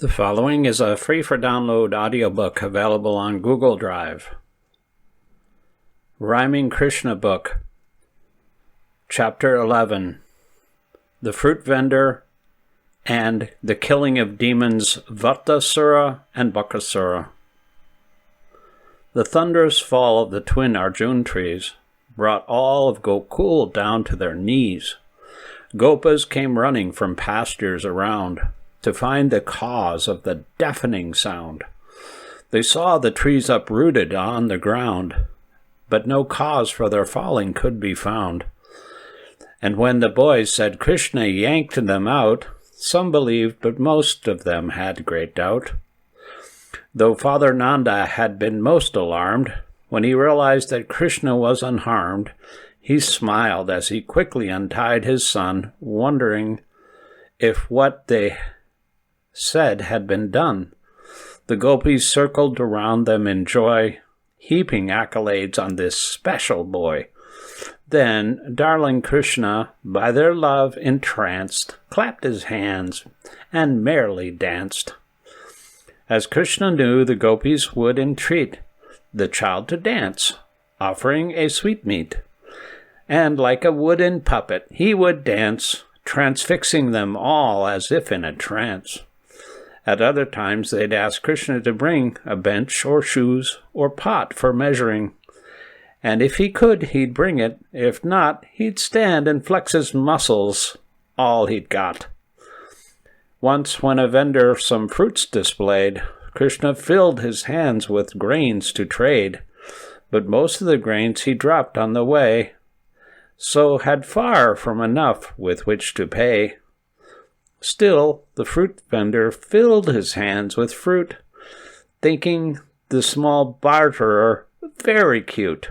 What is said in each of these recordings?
The following is a free-for-download audiobook available on Google Drive. Rhyming Kṛṣṇa Book, Chapter 11, The Fruit Vendor and the Killing of Demons Vatsāsura and Bakāsura. The thunderous fall of the twin Arjun trees brought all of Gokul down to their knees. Gopas came running from pastures around to find the cause of the deafening sound. They saw the trees uprooted on the ground, but no cause for their falling could be found. And when the boys said Kṛṣṇa yanked them out, some believed, but most of them had great doubt. Though Father Nanda had been most alarmed, when he realized that Kṛṣṇa was unharmed, he smiled as he quickly untied his son, wondering if what they said had been done. The gopis circled around them in joy, heaping accolades on this special boy. Then darling Kṛṣṇa, by their love entranced, clapped his hands and merrily danced. As Kṛṣṇa knew, the gopis would entreat the child to dance, offering a sweetmeat. And like a wooden puppet, he would dance, transfixing them all as if in a trance. At other times they'd ask Kṛṣṇa to bring a bench or shoes or pot for measuring. And if he could, he'd bring it. If not, he'd stand and flex his muscles, all he'd got. Once when a vendor some fruits displayed, Kṛṣṇa filled his hands with grains to trade. But most of the grains he dropped on the way, so had far from enough with which to pay. Still, the fruit vendor filled his hands with fruit, thinking the small barterer very cute.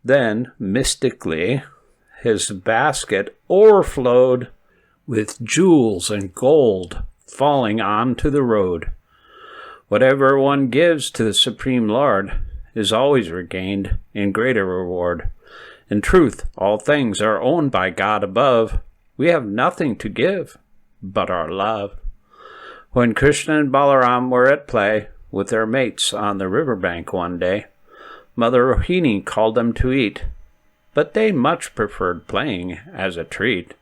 Then, mystically, his basket overflowed with jewels and gold falling onto the road. Whatever one gives to the Supreme Lord is always regained in greater reward. In truth, all things are owned by God above. We have nothing to give but our love. When Kṛṣṇa and Balaram were at play with their mates on the riverbank one day, Mother Rohini called them to eat, but they much preferred playing as a treat.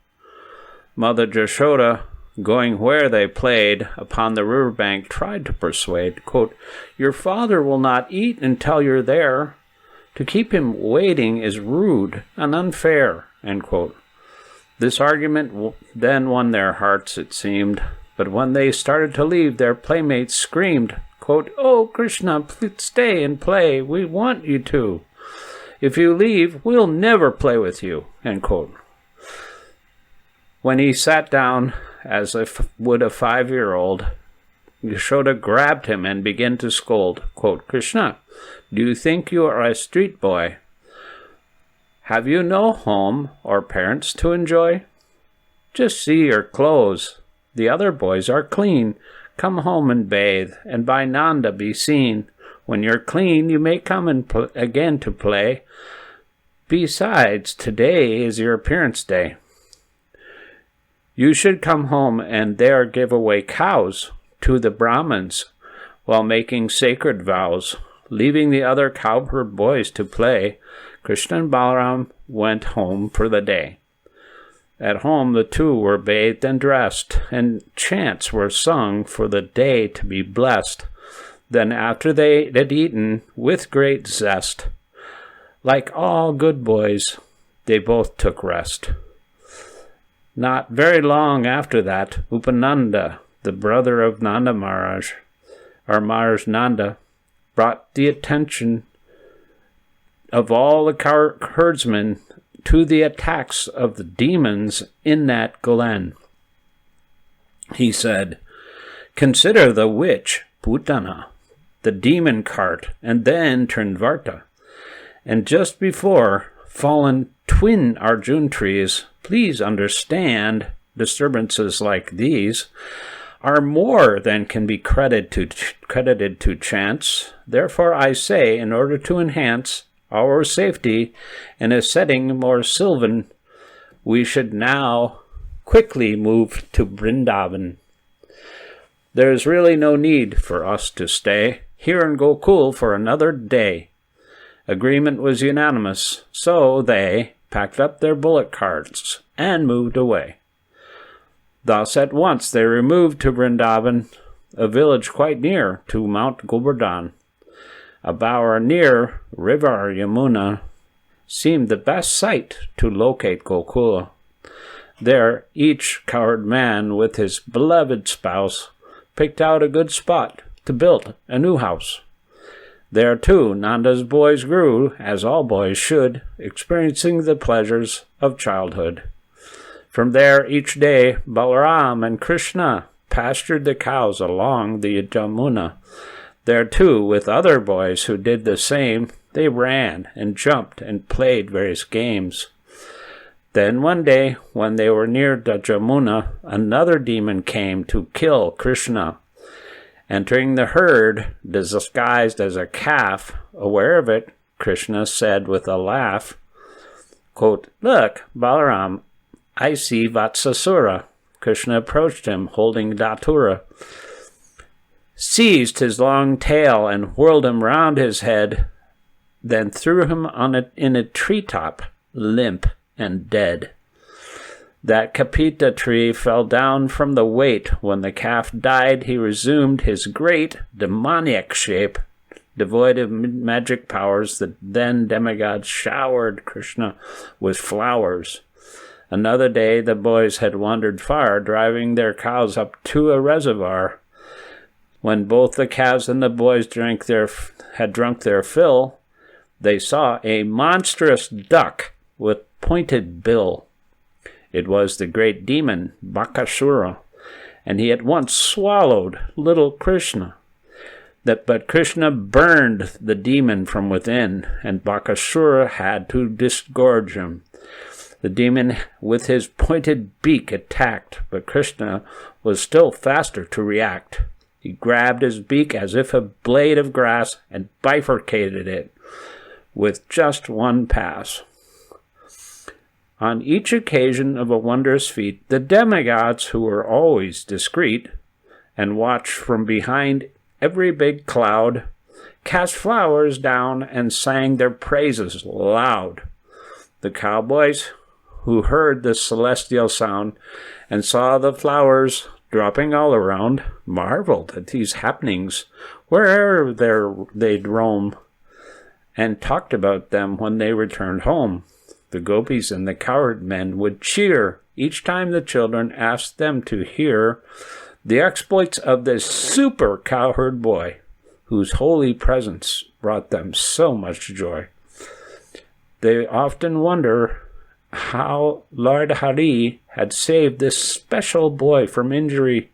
Mother Jashoda, going where they played upon the riverbank, tried to persuade, quote, "Your father will not eat until you're there. To keep him waiting is rude and unfair," end quote. This argument then won their hearts, it seemed, but when they started to leave, their playmates screamed, quote, "Oh, Kṛṣṇa, please stay and play. We want you to. If you leave, we'll never play with you," end quote. When he sat down, as if would a 5-year-old, Yashoda grabbed him and began to scold, quote, "Kṛṣṇa, do you think you are a street boy? Have you no home or parents to enjoy? Just see your clothes. The other boys are clean. Come home and bathe, and by Nanda be seen. When you're clean, you may come again to play. Besides, today is your appearance day. You should come home and there give away cows to the Brahmins while making sacred vows, leaving the other cowherd boys to play." Kṛṣṇa and Balaram went home for the day. At home the two were bathed and dressed, and chants were sung for the day to be blessed. Then after they had eaten with great zest, like all good boys, they both took rest. Not very long after that, Upananda, the brother of Nanda Maharaj, or Maharaj Nanda, brought the attention of all the herdsmen to the attacks of the demons in that glen. He said, "Consider the witch, Putana, the demon cart, and then Trinavarta. And just before fallen twin Arjun trees, please understand disturbances like these are more than can be credited to chance. Therefore I say, in order to enhance our safety in a setting more sylvan, we should now quickly move to Vrindavan. There is really no need for us to stay here in Gokul for another day." Agreement was unanimous, so they packed up their bullock carts and moved away. Thus at once they removed to Vrindavan, a village quite near to Mount Govardhan. A bower near river Yamuna seemed the best site to locate Gokula. There each cowherd man with his beloved spouse picked out a good spot to build a new house. There, too, Nanda's boys grew, as all boys should, experiencing the pleasures of childhood. From there, each day, Balaram and Kṛṣṇa pastured the cows along the Yamuna. There, too, with other boys who did the same, they ran and jumped and played various games. Then one day, when they were near the Yamuna, another demon came to kill Kṛṣṇa. Entering the herd, disguised as a calf, aware of it, Kṛṣṇa said with a laugh, quote, "Look, Balaram, I see Vatsāsura." Kṛṣṇa approached him, holding Datura, seized his long tail and whirled him round his head, then threw him in a treetop, limp and dead. That kapita tree fell down from the weight. When the calf died, he resumed his great demoniac shape, devoid of magic powers. The then demigods showered Kṛṣṇa with flowers. Another day the boys had wandered far, driving their cows up to a reservoir. When both the calves and the boys had drunk their fill, they saw a monstrous duck with pointed bill. It was the great demon Bakāsura, and he at once swallowed little Kṛṣṇa. But Kṛṣṇa burned the demon from within, and Bakāsura had to disgorge him. The demon with his pointed beak attacked, but Kṛṣṇa was still faster to react. He grabbed his beak as if a blade of grass and bifurcated it with just one pass. On each occasion of a wondrous feat, the demigods, who were always discreet and watched from behind every big cloud, cast flowers down and sang their praises loud. The cowboys, who heard the celestial sound and saw the flowers dropping all around, marveled at these happenings wherever they'd roam, and talked about them when they returned home. The gopis and the cowherd men would cheer each time the children asked them to hear the exploits of this super cowherd boy, whose holy presence brought them so much joy. They often wonder how Lord Hari had saved this special boy from injury,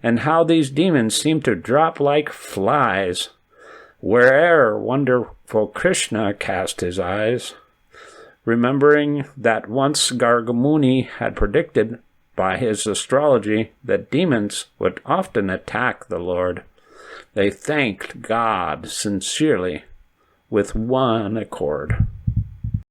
and how these demons seemed to drop like flies where'er wonderful Kṛṣṇa cast his eyes. Remembering that once Gargamuni had predicted by his astrology that demons would often attack the Lord, they thanked God sincerely with one accord.